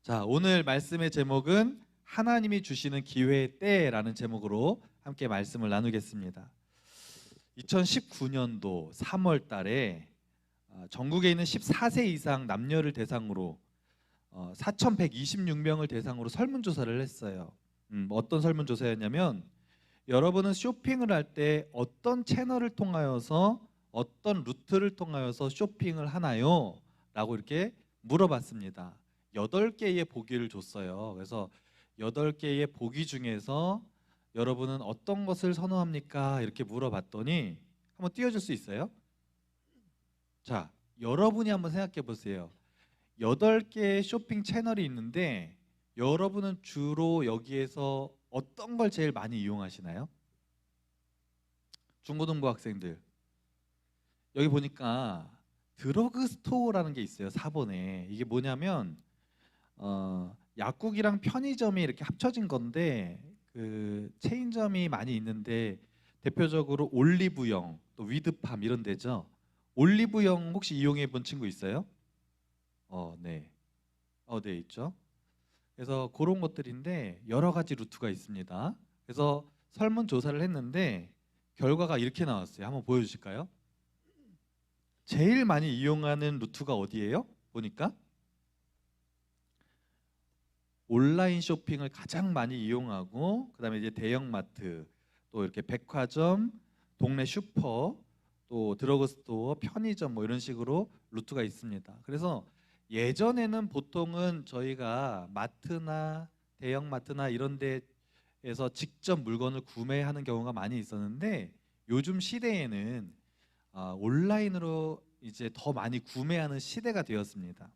자, 오늘 말씀의 제목은 하나님이 주시는 기회의 때라는 제목으로 함께 말씀을 나누겠습니다. 2019년도 3월 달에 전국에 있는 14세 이상 남녀를 대상으로 4,126명을 대상으로 설문조사를 했어요. 어떤 설문조사였냐면 여러분은 쇼핑을 할 때 어떤 채널을 통하여서 어떤 루트를 통하여서 쇼핑을 하나요? 라고 이렇게 물어봤습니다. 8개의 보기를 줬어요. 그래서 8개의 보기 중에서 여러분은 어떤 것을 선호합니까? 이렇게 물어봤더니 한번 띄워줄 수 있어요? 자, 여러분이 한번 생각해 보세요. 8개의 쇼핑 채널이 있는데 여러분은 주로 여기에서 어떤 걸 제일 많이 이용하시나요? 중고등부 학생들, 여기 보니까 드러그 스토어라는 게 있어요. 4번에. 이게 뭐냐면 약국이랑 편의점이 이렇게 합쳐진 건데 그 체인점이 많이 있는데 대표적으로 올리브영, 또 위드팜 이런 데죠. 올리브영 혹시 이용해 본 친구 있어요? 네. 네, 있죠. 그래서 그런 것들인데 여러 가지 루트가 있습니다. 그래서 설문 조사를 했는데 결과가 이렇게 나왔어요. 한번 보여주실까요? 제일 많이 이용하는 루트가 어디예요? 보니까 온라인 쇼핑을 가장 많이 이용하고, 그다음에 이제 대형마트, 또 이렇게 백화점, 동네 슈퍼, 또 드러그스토어, 편의점 뭐 이런 식으로 루트가 있습니다. 그래서 예전에는 보통은 저희가 마트나 대형마트나 이런 데에서 직접 물건을 구매하는 경우가 많이 있었는데 요즘 시대에는 온라인으로 이제 더 많이 구매하는 시대가 되었습니다.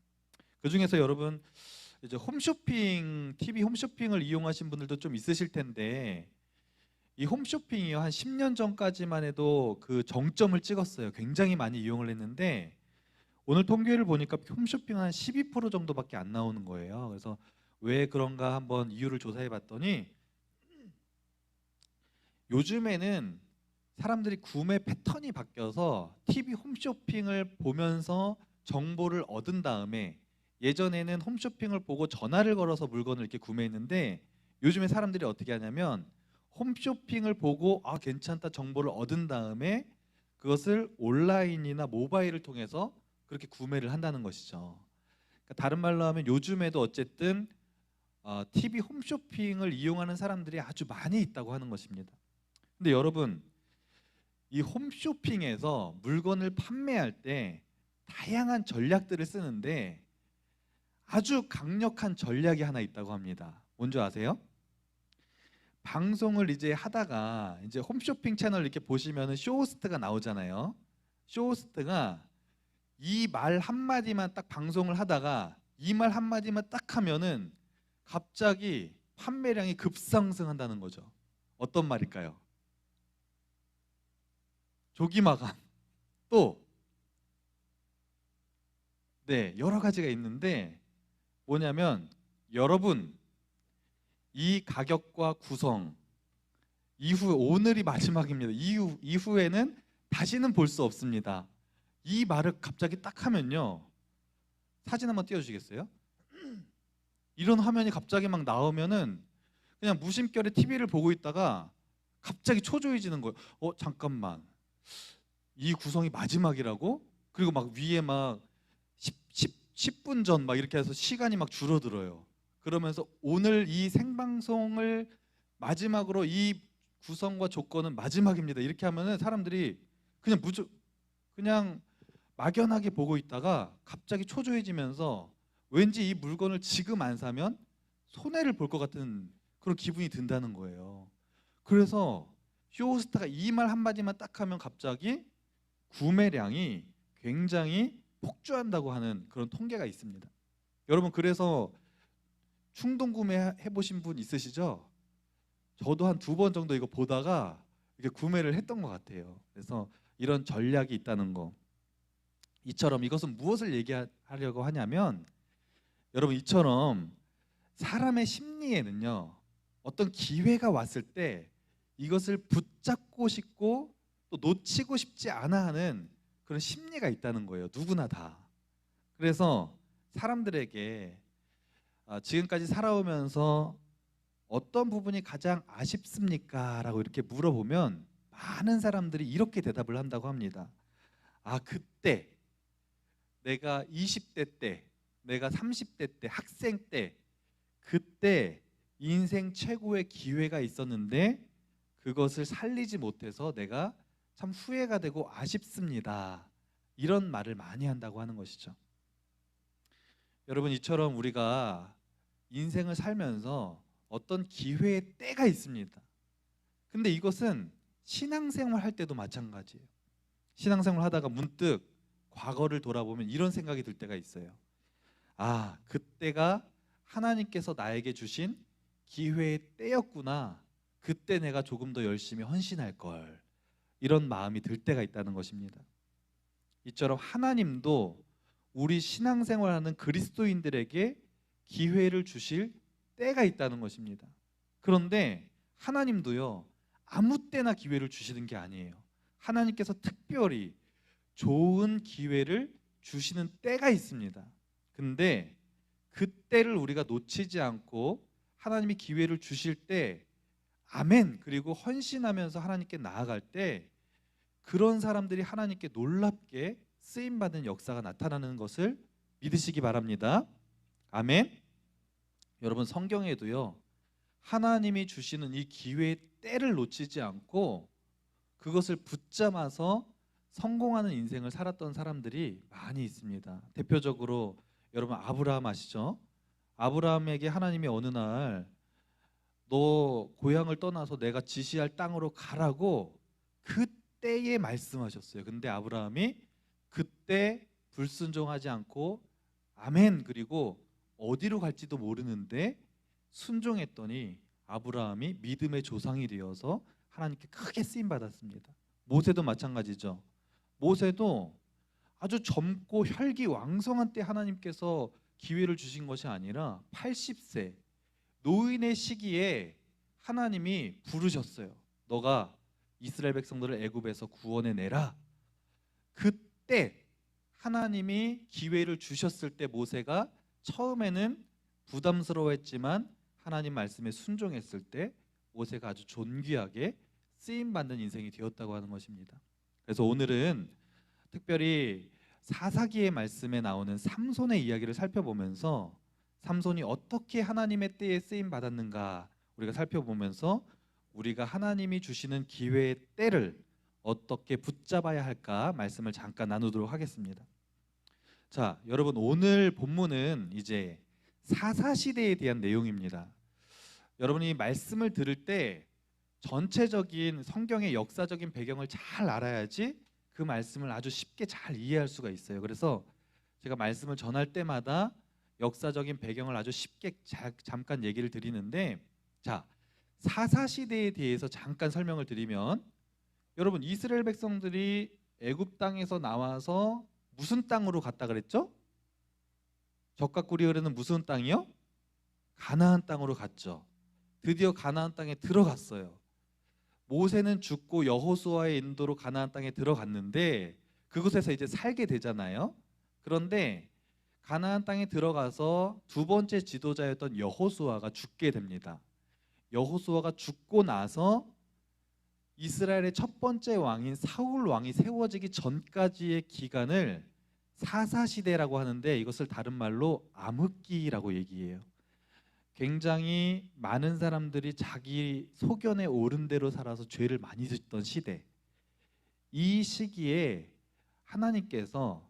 그 중에서 여러분 이제 홈쇼핑, TV 홈쇼핑을 이용하신 분들도 좀 있으실 텐데 이 홈쇼핑이요 한 10년 전까지만 해도 그 정점을 찍었어요. 굉장히 많이 이용을 했는데 오늘 통계를 보니까 홈쇼핑 한 12% 정도밖에 안 나오는 거예요. 그래서 왜 그런가 한번 이유를 조사해 봤더니 요즘에는 사람들이 구매 패턴이 바뀌어서 TV 홈쇼핑을 보면서 정보를 얻은 다음에 예전에는 홈쇼핑을 보고 전화를 걸어서 물건을 이렇게 구매했는데 요즘에 사람들이 어떻게 하냐면 홈쇼핑을 보고 괜찮다 정보를 얻은 다음에 그것을 온라인이나 모바일을 통해서 그렇게 구매를 한다는 것이죠. 그러니까 다른 말로 하면 요즘에도 어쨌든 TV 홈쇼핑을 이용하는 사람들이 아주 많이 있다고 하는 것입니다. 근데 여러분 이 홈쇼핑에서 물건을 판매할 때 다양한 전략들을 쓰는데 아주 강력한 전략이 하나 있다고 합니다. 뭔지 아세요? 방송을 이제 하다가 이제 홈쇼핑 채널 이렇게 보시면은 쇼호스트가 나오잖아요. 쇼호스트가 이 말 한마디만 딱 방송을 하다가 이 말 한마디만 딱 하면은 갑자기 판매량이 급상승한다는 거죠. 어떤 말일까요? 조기마감. 또 네, 여러 가지가 있는데 뭐냐면 여러분 이 가격과 구성 이후 오늘이 마지막입니다. 이후에는 다시는 볼 수 없습니다. 이 말을 갑자기 딱 하면요. 사진 한번 띄워주시겠어요? 이런 화면이 갑자기 막 나오면은 그냥 무심결에 TV를 보고 있다가 갑자기 초조해지는 거예요. 잠깐만. 이 구성이 마지막이라고? 그리고 막 위에 막 10분 전 막 이렇게 해서 시간이 막 줄어들어요. 그러면서 오늘 이 생방송을 마지막으로 이 구성과 조건은 마지막입니다. 이렇게 하면은 사람들이 그냥 그냥 막연하게 보고 있다가 갑자기 초조해지면서 왠지 이 물건을 지금 안 사면 손해를 볼 것 같은 그런 기분이 든다는 거예요. 그래서 쇼호스타가 이 말 한마디만 딱 하면 갑자기 구매량이 굉장히 폭주한다고 하는 그런 통계가 있습니다. 여러분 그래서 충동 구매해 보신 분 있으시죠? 저도 한 2번 정도 이거 보다가 이렇게 구매를 했던 것 같아요. 그래서 이런 전략이 있다는 거. 이처럼 이것은 무엇을 얘기하려고 하냐면 여러분 이처럼 사람의 심리에는요 어떤 기회가 왔을 때 이것을 붙잡고 싶고 또 놓치고 싶지 않아 하는 그런 심리가 있다는 거예요. 누구나 다. 그래서 사람들에게 지금까지 살아오면서 어떤 부분이 가장 아쉽습니까? 라고 이렇게 물어보면 많은 사람들이 이렇게 대답을 한다고 합니다. 그때 내가 20대 때, 내가 30대 때, 학생 때, 그때 인생 최고의 기회가 있었는데 그것을 살리지 못해서 내가 참 후회가 되고 아쉽습니다. 이런 말을 많이 한다고 하는 것이죠. 여러분, 이처럼 우리가 인생을 살면서 어떤 기회의 때가 있습니다. 근데 이것은 신앙생활 할 때도 마찬가지예요. 신앙생활 하다가 문득 과거를 돌아보면 이런 생각이 들 때가 있어요. 그때가 하나님께서 나에게 주신 기회의 때였구나. 그때 내가 조금 더 열심히 헌신할 걸. 이런 마음이 들 때가 있다는 것입니다. 이처럼 하나님도 우리 신앙생활하는 그리스도인들에게 기회를 주실 때가 있다는 것입니다. 그런데 하나님도요, 아무 때나 기회를 주시는 게 아니에요. 하나님께서 특별히 좋은 기회를 주시는 때가 있습니다. 근데 그 때를 우리가 놓치지 않고 하나님이 기회를 주실 때 아멘 그리고 헌신하면서 하나님께 나아갈 때 그런 사람들이 하나님께 놀랍게 쓰임받는 역사가 나타나는 것을 믿으시기 바랍니다. 아멘. 여러분, 성경에도요, 하나님이 주시는 이 기회의 때를 놓치지 않고 그것을 붙잡아서 성공하는 인생을 살았던 사람들이 많이 있습니다. 대표적으로 여러분 아브라함 아시죠? 아브라함에게 하나님이 어느 날 너 고향을 떠나서 내가 지시할 땅으로 가라고 그때에 말씀하셨어요. 근데 아브라함이 그때 불순종하지 않고 아멘 그리고 어디로 갈지도 모르는데 순종했더니 아브라함이 믿음의 조상이 되어서 하나님께 크게 쓰임 받았습니다. 모세도 마찬가지죠. 모세도 아주 젊고 혈기왕성한 때 하나님께서 기회를 주신 것이 아니라 80세 노인의 시기에 하나님이 부르셨어요. 너가 이스라엘 백성들을 애굽에서 구원해 내라. 그때 하나님이 기회를 주셨을 때 모세가 처음에는 부담스러워했지만 하나님 말씀에 순종했을 때 모세가 아주 존귀하게 쓰임 받는 인생이 되었다고 하는 것입니다. 그래서 오늘은 특별히 사사기의 말씀에 나오는 삼손의 이야기를 살펴보면서 삼손이 어떻게 하나님의 때에 쓰임 받았는가 우리가 살펴보면서 우리가 하나님이 주시는 기회의 때를 어떻게 붙잡아야 할까 말씀을 잠깐 나누도록 하겠습니다. 자, 여러분, 오늘 본문은 이제 사사시대에 대한 내용입니다. 여러분이 말씀을 들을 때 전체적인 성경의 역사적인 배경을 잘 알아야지 그 말씀을 아주 쉽게 잘 이해할 수가 있어요. 그래서 제가 말씀을 전할 때마다 역사적인 배경을 아주 쉽게 잠깐 얘기를 드리는데, 자, 사사시대에 대해서 잠깐 설명을 드리면, 여러분 이스라엘 백성들이 애굽 땅에서 나와서 무슨 땅으로 갔다 그랬죠? 젖과 꿀이 흐르는 무슨 땅이요? 가나안 땅으로 갔죠. 드디어 가나안 땅에 들어갔어요. 모세는 죽고 여호수아의 인도로 가나안 땅에 들어갔는데 그곳에서 이제 살게 되잖아요. 그런데 가나안 땅에 들어가서 두 번째 지도자였던 여호수아가 죽게 됩니다. 여호수아가 죽고 나서 이스라엘의 첫 번째 왕인 사울 왕이 세워지기 전까지의 기간을 사사시대라고 하는데 이것을 다른 말로 암흑기라고 얘기해요. 굉장히 많은 사람들이 자기 소견에 옳은 대로 살아서 죄를 많이 짓던 시대. 이 시기에 하나님께서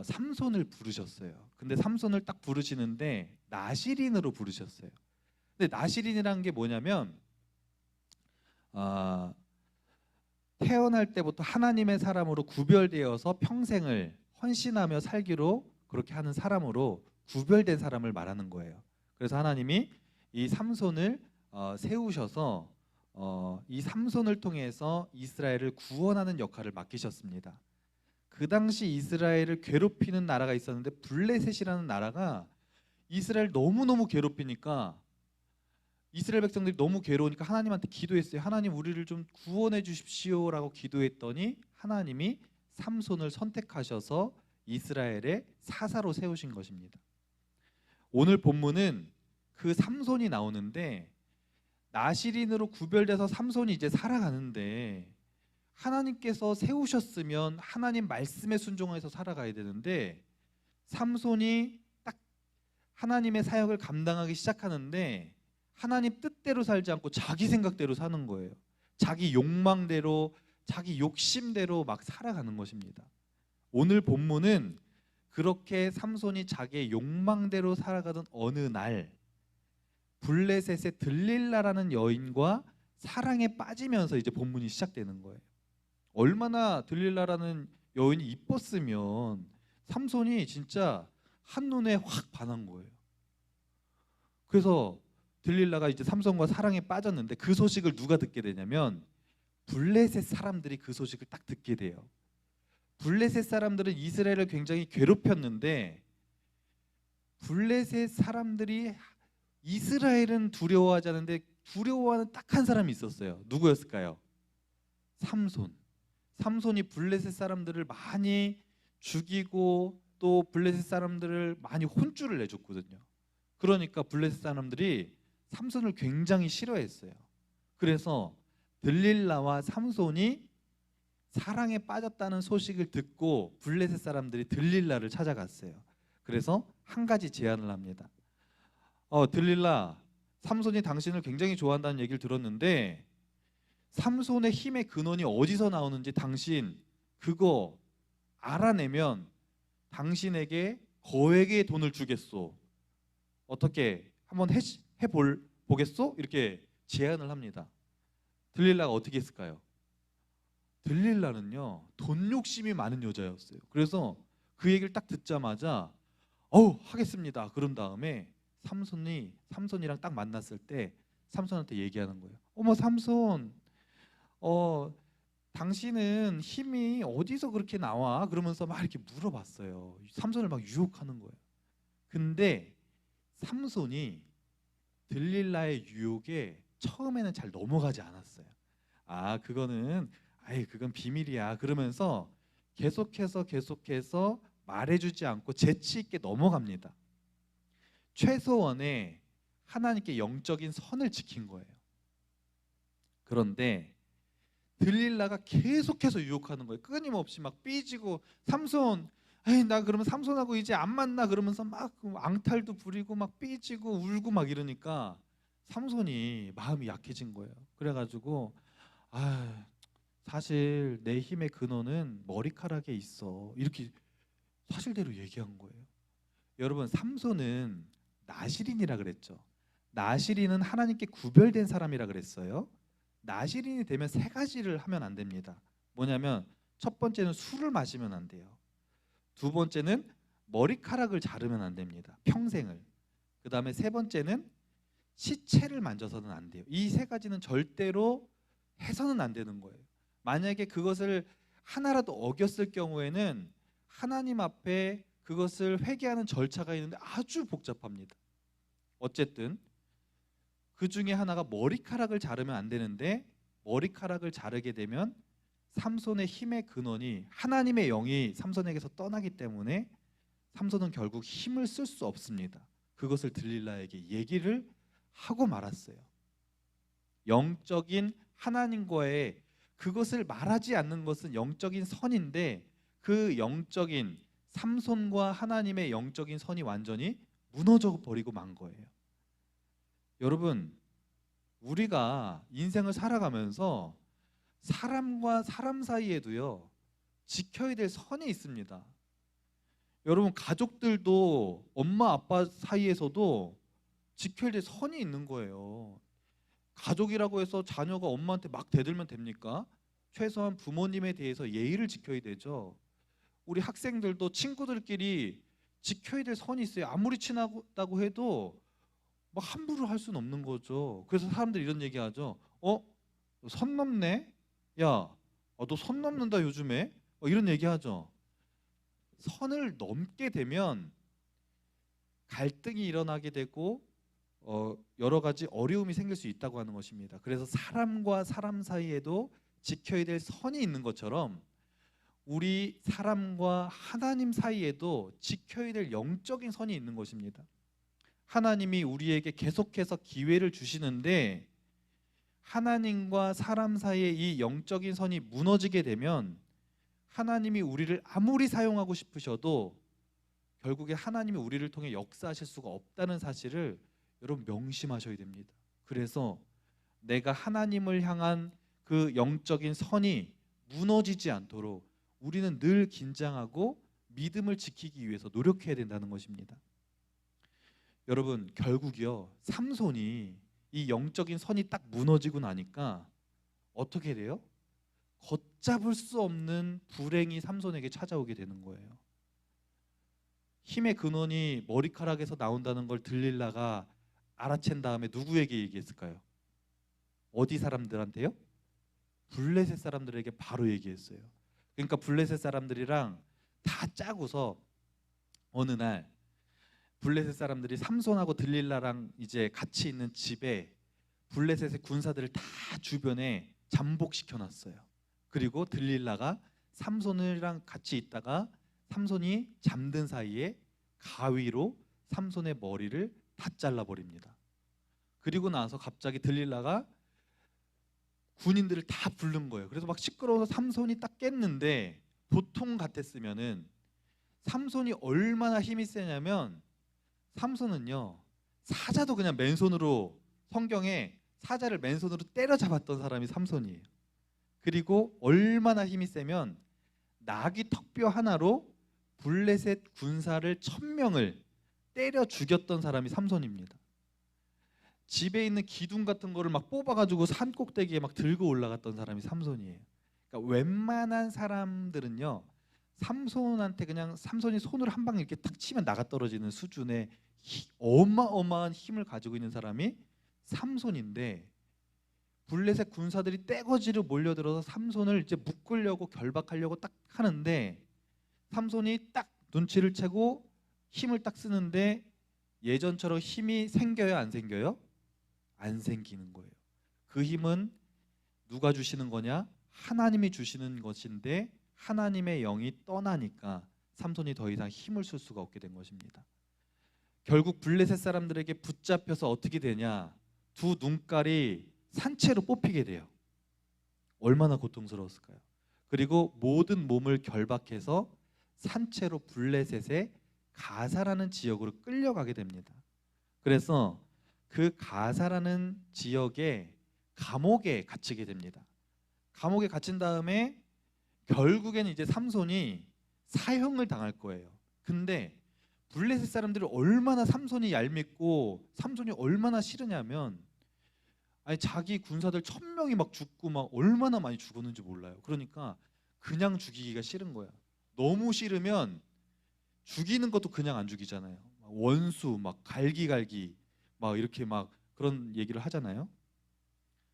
삼손을 부르셨어요. 근데 삼손을 딱 부르시는데 나시린으로 부르셨어요. 근데 나시린이라는 게 뭐냐면 태어날 때부터 하나님의 사람으로 구별되어서 평생을 헌신하며 살기로 그렇게 하는 사람으로 구별된 사람을 말하는 거예요. 그래서 하나님이 이 삼손을 세우셔서 이 삼손을 통해서 이스라엘을 구원하는 역할을 맡기셨습니다. 그 당시 이스라엘을 괴롭히는 나라가 있었는데 블레셋이라는 나라가 이스라엘 너무너무 괴롭히니까 이스라엘 백성들이 너무 괴로우니까 하나님한테 기도했어요. 하나님 우리를 좀 구원해 주십시오라고 기도했더니 하나님이 삼손을 선택하셔서 이스라엘의 사사로 세우신 것입니다. 오늘 본문은 그 삼손이 나오는데 나실인으로 구별돼서 삼손이 이제 살아가는데 하나님께서 세우셨으면 하나님 말씀에 순종해서 살아가야 되는데 삼손이 딱 하나님의 사역을 감당하기 시작하는데 하나님 뜻대로 살지 않고 자기 생각대로 사는 거예요. 자기 욕망대로, 자기 욕심대로 막 살아가는 것입니다. 오늘 본문은 그렇게 삼손이 자기의 욕망대로 살아가던 어느 날 블레셋의 들릴라라는 여인과 사랑에 빠지면서 이제 본문이 시작되는 거예요. 얼마나 들릴라라는 여인이 이뻤으면 삼손이 진짜 한눈에 확 반한 거예요. 그래서 들릴라가 이제 삼손과 사랑에 빠졌는데 그 소식을 누가 듣게 되냐면 블레셋 사람들이 그 소식을 딱 듣게 돼요. 블레셋 사람들은 이스라엘을 굉장히 괴롭혔는데 블레셋 사람들이 이스라엘은 두려워하지 않는데 두려워하는 딱 한 사람이 있었어요. 누구였을까요? 삼손. 삼손이 블레셋 사람들을 많이 죽이고 또 블레셋 사람들을 많이 혼쭐을 내줬거든요. 그러니까 블레셋 사람들이 삼손을 굉장히 싫어했어요. 그래서 들릴라와 삼손이 사랑에 빠졌다는 소식을 듣고 블레셋 사람들이 들릴라를 찾아갔어요. 그래서 한 가지 제안을 합니다. 들릴라, 삼손이 당신을 굉장히 좋아한다는 얘기를 들었는데 삼손의 힘의 근원이 어디서 나오는지 당신 그거 알아내면 당신에게 거액의 돈을 주겠소. 어떻게 한번 해보겠소? 이렇게 제안을 합니다. 들릴라가 어떻게 했을까요? 들릴라는요 돈 욕심이 많은 여자였어요. 그래서 그 얘기를 딱 듣자마자 하겠습니다. 그런 다음에 삼손이랑 딱 만났을 때 삼손한테 얘기하는 거예요. 어머 삼손, 당신은 힘이 어디서 그렇게 나와? 그러면서 막 이렇게 물어봤어요. 삼손을 막 유혹하는 거예요. 근데 삼손이 들릴라의 유혹에 처음에는 잘 넘어가지 않았어요. 그건 비밀이야. 그러면서 계속해서 말해주지 않고 재치 있게 넘어갑니다. 최소한의 하나님께 영적인 선을 지킨 거예요. 그런데 들릴라가 계속해서 유혹하는 거예요. 끊임없이 막 삐지고 삼손, 나 그러면 삼손하고 이제 안 만나 그러면서 막 앙탈도 부리고 막 삐지고 울고 막 이러니까 삼손이 마음이 약해진 거예요. 그래가지고 사실 내 힘의 근원은 머리카락에 있어. 이렇게 사실대로 얘기한 거예요. 여러분 삼손은 나실인이라 그랬죠. 나실인은 하나님께 구별된 사람이라 그랬어요. 나실인이 되면 세 가지를 하면 안 됩니다. 뭐냐면 첫 번째는 술을 마시면 안 돼요. 두 번째는 머리카락을 자르면 안 됩니다. 평생을. 그 다음에 세 번째는 시체를 만져서는 안 돼요. 이 세 가지는 절대로 해서는 안 되는 거예요. 만약에 그것을 하나라도 어겼을 경우에는 하나님 앞에 그것을 회개하는 절차가 있는데 아주 복잡합니다. 어쨌든 그 중에 하나가 머리카락을 자르면 안 되는데 머리카락을 자르게 되면 삼손의 힘의 근원이 하나님의 영이 삼손에게서 떠나기 때문에 삼손은 결국 힘을 쓸 수 없습니다. 그것을 들릴라에게 얘기를 하고 말았어요. 영적인 하나님과의 그것을 말하지 않는 것은 영적인 선인데 그 영적인 삼손과 하나님의 영적인 선이 완전히 무너져 버리고 만 거예요. 여러분, 우리가 인생을 살아가면서 사람과 사람 사이에도요 지켜야 될 선이 있습니다. 여러분, 가족들도 엄마 아빠 사이에서도 지켜야 될 선이 있는 거예요. 가족이라고 해서 자녀가 엄마한테 막 대들면 됩니까? 최소한 부모님에 대해서 예의를 지켜야 되죠. 우리 학생들도 친구들끼리 지켜야 될 선이 있어요. 아무리 친하다고 해도 막 함부로 할 수는 없는 거죠. 그래서 사람들이 이런 얘기하죠. 선 넘네? 야, 너 선 넘는다 요즘에? 이런 얘기하죠. 선을 넘게 되면 갈등이 일어나게 되고 여러 가지 어려움이 생길 수 있다고 하는 것입니다. 그래서 사람과 사람 사이에도 지켜야 될 선이 있는 것처럼 우리 사람과 하나님 사이에도 지켜야 될 영적인 선이 있는 것입니다. 하나님이 우리에게 계속해서 기회를 주시는데 하나님과 사람 사이의 이 영적인 선이 무너지게 되면 하나님이 우리를 아무리 사용하고 싶으셔도 결국에 하나님이 우리를 통해 역사하실 수가 없다는 사실을 여러분 명심하셔야 됩니다. 그래서 내가 하나님을 향한 그 영적인 선이 무너지지 않도록 우리는 늘 긴장하고 믿음을 지키기 위해서 노력해야 된다는 것입니다. 여러분, 결국이요, 삼손이 이 영적인 선이 딱 무너지고 나니까 어떻게 돼요? 걷잡을 수 없는 불행이 삼손에게 찾아오게 되는 거예요. 힘의 근원이 머리카락에서 나온다는 걸 들릴라가 알아챈 다음에 누구에게 얘기했을까요? 어디 사람들한테요? 블레셋 사람들에게 바로 얘기했어요. 그러니까 블레셋 사람들이랑 다 짜고서 어느 날 블레셋 사람들이 삼손하고 들릴라랑 이제 같이 있는 집에 블레셋의 군사들을 다 주변에 잠복시켜 놨어요. 그리고 들릴라가 삼손이랑 같이 있다가 삼손이 잠든 사이에 가위로 삼손의 머리를 다 잘라버립니다. 그리고 나서 갑자기 들릴라가 군인들을 다 부른 거예요. 그래서 막 시끄러워서 삼손이 딱 깼는데, 보통 같았으면은 삼손이 얼마나 힘이 세냐면 삼손은요, 사자도 그냥 맨손으로, 성경에 사자를 맨손으로 때려잡았던 사람이 삼손이에요. 그리고 얼마나 힘이 세면 나귀 턱뼈 하나로 블레셋 군사를 1000명을 때려 죽였던 사람이 삼손입니다. 집에 있는 기둥 같은 거를 막 뽑아가지고 산 꼭대기에 막 들고 올라갔던 사람이 삼손이에요. 그러니까 웬만한 사람들은요, 삼손한테 그냥 삼손이 손으로 한 방 이렇게 탁 치면 나가 떨어지는 수준의 어마어마한 힘을 가지고 있는 사람이 삼손인데, 블레셋 군사들이 떼거지로 몰려들어서 삼손을 이제 묶으려고 결박하려고 딱 하는데, 삼손이 딱 눈치를 채고 힘을 딱 쓰는데 예전처럼 힘이 생겨요, 안 생겨요? 안 생기는 거예요. 그 힘은 누가 주시는 거냐? 하나님이 주시는 것인데 하나님의 영이 떠나니까 삼손이 더 이상 힘을 쓸 수가 없게 된 것입니다. 결국 블레셋 사람들에게 붙잡혀서 어떻게 되냐? 두 눈깔이 산채로 뽑히게 돼요. 얼마나 고통스러웠을까요? 그리고 모든 몸을 결박해서 산채로 블레셋의 가사라는 지역으로 끌려가게 됩니다. 그래서 그 가사라는 지역에 감옥에 갇히게 됩니다. 감옥에 갇힌 다음에 결국에는 이제 삼손이 사형을 당할 거예요. 근데 블레셋 사람들이 얼마나 삼손이 얄밉고 삼손이 얼마나 싫으냐면, 아니 자기 군사들 1000명이 막 죽고 막 얼마나 많이 죽었는지 몰라요. 그러니까 그냥 죽이기가 싫은 거야. 너무 싫으면 죽이는 것도 그냥 안 죽이잖아요. 원수 막 갈기갈기 막 이렇게 막 그런 얘기를 하잖아요.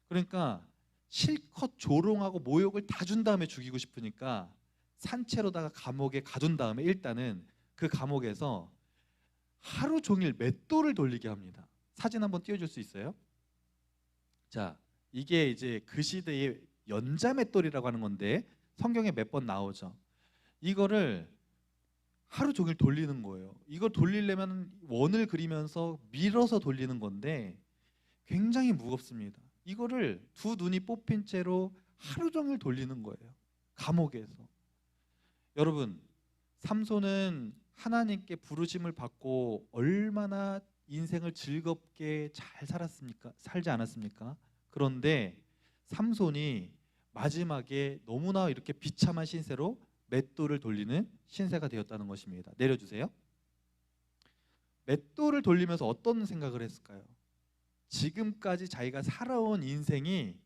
그러니까 실컷 조롱하고 모욕을 다 준 다음에 죽이고 싶으니까 산채로다가 감옥에 가둔 다음에 일단은 그 감옥에서 하루 종일 맷돌을 돌리게 합니다. 사진 한번 띄워줄 수 있어요? 자, 이게 이제 그 시대의 연자맷돌이라고 하는 건데 성경에 몇 번 나오죠. 이거를 하루 종일 돌리는 거예요. 이걸 돌리려면 원을 그리면서 밀어서 돌리는 건데 굉장히 무겁습니다. 이거를 두 눈이 뽑힌 채로 하루 종일 돌리는 거예요. 감옥에서. 여러분, 삼손은 하나님께 부르심을 받고 얼마나 인생을 즐겁게 잘 살았습니까? 살지 않았습니까? 그런데 삼손이 마지막에 너무나 이렇게 비참한 신세로 맷돌을 돌리는 신세가 되었다는 것입니다. 내려주세요. 맷돌을 돌리면서 어떤 생각을 했을까요? 지금까지 자기가 살아온 인생이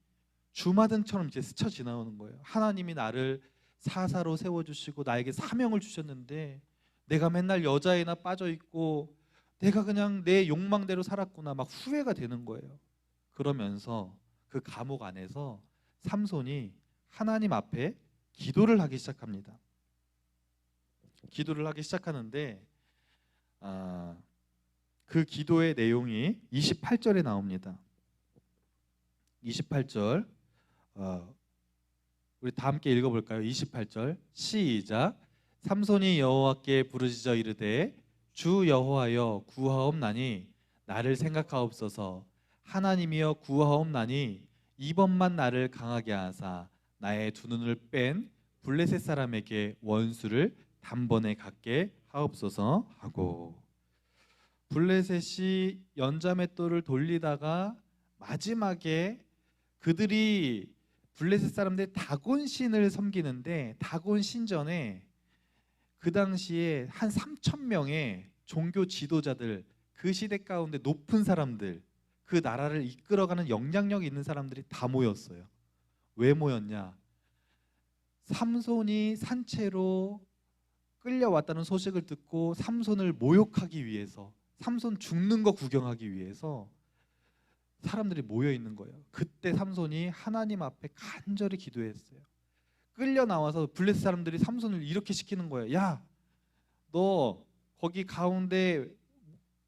주마등처럼 이제 스쳐 지나오는 거예요. 하나님이 나를 사사로 세워주시고 나에게 사명을 주셨는데 내가 맨날 여자애나 빠져있고 내가 그냥 내 욕망대로 살았구나, 막 후회가 되는 거예요. 그러면서 그 감옥 안에서 삼손이 하나님 앞에 기도를 하기 시작합니다. 기도를 하기 시작하는데 그 기도의 내용이 28절에 나옵니다. 28절 우리 다 함께 읽어볼까요? 28절 시작. 삼손이 여호와께 부르짖어 이르되 주 여호와여 구하옵나니 나를 생각하옵소서. 하나님이여 구하옵나니 이번만 나를 강하게 하사 나의 두 눈을 뺀 블레셋 사람에게 원수를 단번에 갚게 하옵소서 하고, 블레셋이 연자맷돌을 돌리다가 마지막에 그들이 블레셋 사람들이 다곤 신을 섬기는데, 다곤 신전에 그 당시에 한 3천 명의 종교 지도자들, 그 시대 가운데 높은 사람들, 그 나라를 이끌어가는 영향력 있는 사람들이 다 모였어요. 왜 모였냐? 삼손이 산채로 끌려왔다는 소식을 듣고 삼손을 모욕하기 위해서, 삼손 죽는 거 구경하기 위해서 사람들이 모여 있는 거예요. 그때 삼손이 하나님 앞에 간절히 기도했어요. 끌려 나와서 블레셋 사람들이 삼손을 이렇게 시키는 거예요. 야, 너 거기 가운데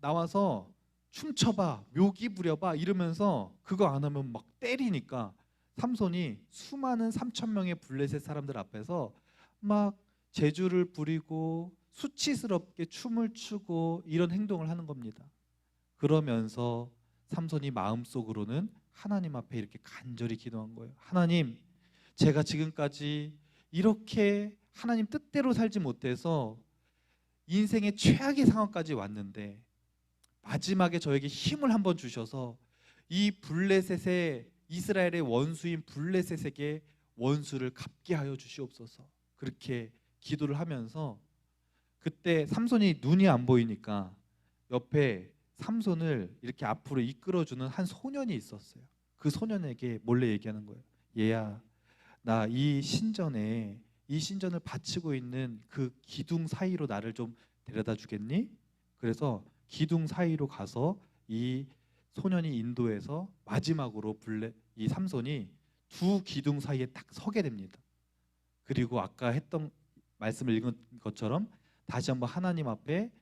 나와서 춤춰봐, 묘기 부려봐 이러면서 그거 안 하면 막 때리니까 삼손이 수많은 3천 명의 블레셋 사람들 앞에서 막 제주를 부리고 수치스럽게 춤을 추고 이런 행동을 하는 겁니다. 그러면서 삼손이 마음속으로는 하나님 앞에 이렇게 간절히 기도한 거예요. 하나님, 제가 지금까지 이렇게 하나님 뜻대로 살지 못해서 인생의 최악의 상황까지 왔는데 마지막에 저에게 힘을 한번 주셔서 이 블레셋의, 이스라엘의 원수인 블레셋에게 원수를 갚게 하여 주시옵소서. 그렇게 기도를 하면서, 그때 삼손이 눈이 안 보이니까 옆에 삼손을 이렇게 앞으로 이끌어주는 한 소년이 있었어요. 그 소년에게 몰래 얘기하는 거예요. 얘야, 나 이 신전을 바치고 있는 그 기둥 사이로 나를 좀 데려다 주겠니? 그래서 기둥 사이로 가서 이 소년이 인도해서 마지막으로 이 삼손이 두 기둥 사이에 딱 서게 됩니다. 그리고 아까 했던 말씀을 읽은 것처럼 다시 한번 하나님 앞에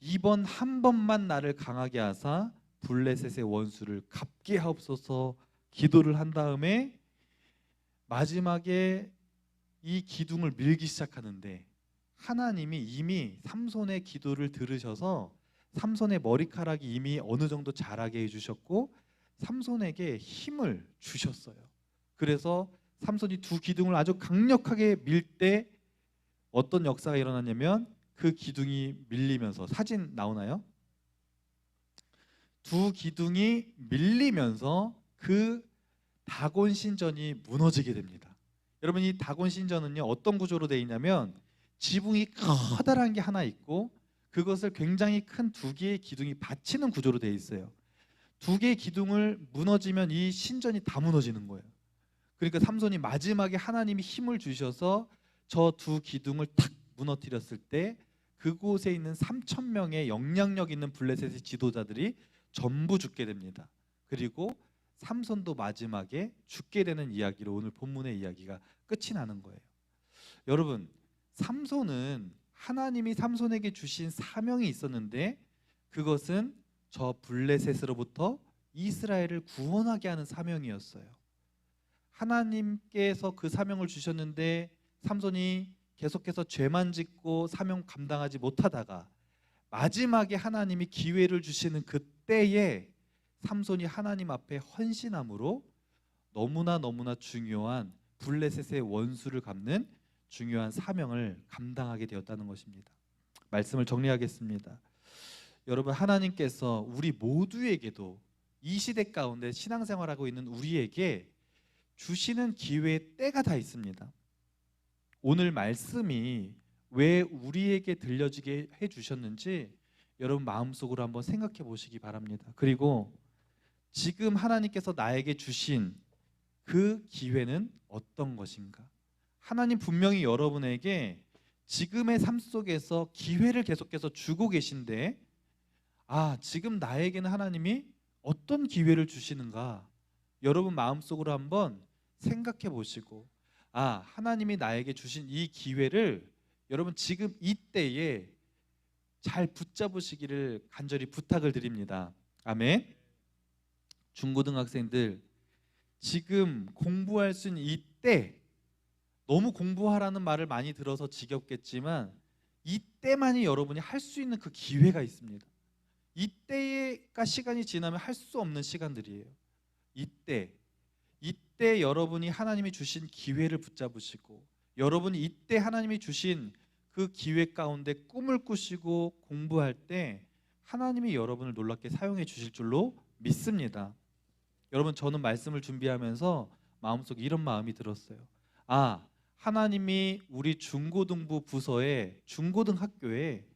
이번 한 번만 나를 강하게 하사 블레셋의 원수를 갚게 하옵소서 기도를 한 다음에 마지막에 이 기둥을 밀기 시작하는데, 하나님이 이미 삼손의 기도를 들으셔서 삼손의 머리카락이 이미 어느 정도 자라게 해주셨고 삼손에게 힘을 주셨어요. 그래서 삼손이 두 기둥을 아주 강력하게 밀 때 어떤 역사가 일어났냐면, 그 기둥이 밀리면서, 사진 나오나요? 두 기둥이 밀리면서 그 다곤 신전이 무너지게 됩니다. 여러분, 이 다곤 신전은요 어떤 구조로 되어 있냐면, 지붕이 커다란 게 하나 있고 그것을 굉장히 큰 두 개의 기둥이 받치는 구조로 되어 있어요. 두 개의 기둥을 무너지면 이 신전이 다 무너지는 거예요. 그러니까 삼손이 마지막에 하나님이 힘을 주셔서 저 두 기둥을 탁 무너뜨렸을 때 그곳에 있는 3천 명의 영향력 있는 블레셋의 지도자들이 전부 죽게 됩니다. 그리고 삼손도 마지막에 죽게 되는 이야기로 오늘 본문의 이야기가 끝이 나는 거예요. 여러분, 삼손은 하나님이 삼손에게 주신 사명이 있었는데, 그것은 저 블레셋으로부터 이스라엘을 구원하게 하는 사명이었어요. 하나님께서 그 사명을 주셨는데 삼손이 계속해서 죄만 짓고 사명 감당하지 못하다가 마지막에 하나님이 기회를 주시는 그때에 삼손이 하나님 앞에 헌신함으로 너무나 중요한 블레셋의 원수를 갚는 중요한 사명을 감당하게 되었다는 것입니다. 말씀을 정리하겠습니다. 여러분, 하나님께서 우리 모두에게도 이 시대 가운데 신앙생활하고 있는 우리에게 주시는 기회의 때가 다 있습니다. 오늘 말씀이 왜 우리에게 들려지게 해주셨는지 여러분 마음속으로 한번 생각해 보시기 바랍니다. 그리고 지금 하나님께서 나에게 주신 그 기회는 어떤 것인가? 하나님 분명히 여러분에게 지금의 삶 속에서 기회를 계속해서 주고 계신데, 지금 나에게는 하나님이 어떤 기회를 주시는가? 여러분 마음속으로 한번 생각해 보시고, 하나님이 나에게 주신 이 기회를 여러분 지금 이때에 잘 붙잡으시기를 간절히 부탁을 드립니다. 아멘. 중고등학생들, 지금 공부할 수 있는 이때, 너무 공부하라는 말을 많이 들어서 지겹겠지만 이때만이 여러분이 할 수 있는 그 기회가 있습니다. 이때가 시간이 지나면 할 수 없는 시간들이에요. 이때 여러분이 하나님이 주신 기회를 붙잡으시고, 여러분이 이때 하나님이 주신 그 기회 가운데 꿈을 꾸시고 공부할 때 하나님이 여러분을 놀랍게 사용해 주실 줄로 믿습니다. 여러분, 저는 말씀을 준비하면서 마음속에 이런 마음이 들었어요. 하나님이 우리 중고등부 부서에, 중고등학교에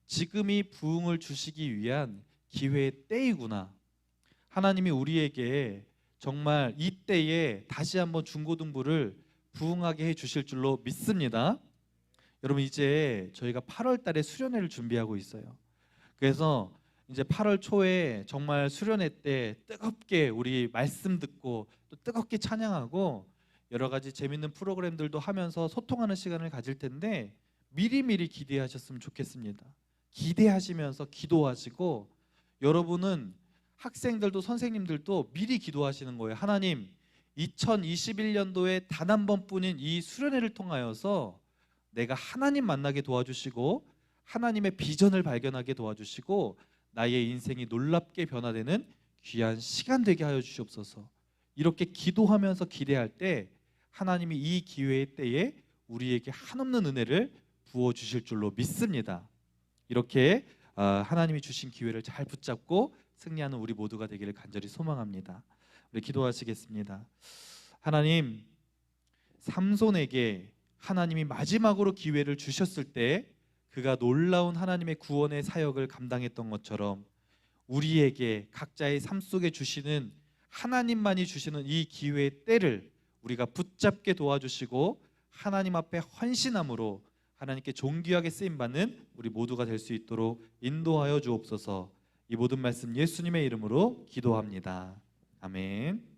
지금이 부흥을 주시기 위한 기회의 때이구나. 하나님이 우리에게 정말 이때에 다시 한번 중고등부를 부흥하게 해 주실 줄로 믿습니다. 여러분, 이제 저희가 8월 달에 수련회를 준비하고 있어요. 그래서 이제 8월 초에 정말 수련회 때 뜨겁게 우리 말씀 듣고 또 뜨겁게 찬양하고 여러 가지 재밌는 프로그램들도 하면서 소통하는 시간을 가질 텐데 미리미리 기대하셨으면 좋겠습니다. 기대하시면서 기도하시고, 여러분은 학생들도 선생님들도 미리 기도하시는 거예요. 하나님, 2021년도에 단 한 번뿐인 이 수련회를 통하여서 내가 하나님 만나게 도와주시고 하나님의 비전을 발견하게 도와주시고 나의 인생이 놀랍게 변화되는 귀한 시간 되게 하여 주시옵소서. 이렇게 기도하면서 기대할 때 하나님이 이 기회의 때에 우리에게 한없는 은혜를 부어주실 줄로 믿습니다. 이렇게 하나님이 주신 기회를 잘 붙잡고 승리하는 우리 모두가 되기를 간절히 소망합니다. 우리 기도하시겠습니다. 하나님, 삼손에게 하나님이 마지막으로 기회를 주셨을 때 그가 놀라운 하나님의 구원의 사역을 감당했던 것처럼 우리에게 각자의 삶 속에 주시는, 하나님만이 주시는 이 기회의 때를 우리가 붙잡게 도와주시고 하나님 앞에 헌신함으로 하나님께 존귀하게 쓰임받는 우리 모두가 될 수 있도록 인도하여 주옵소서. 이 모든 말씀 예수님의 이름으로 기도합니다. 아멘.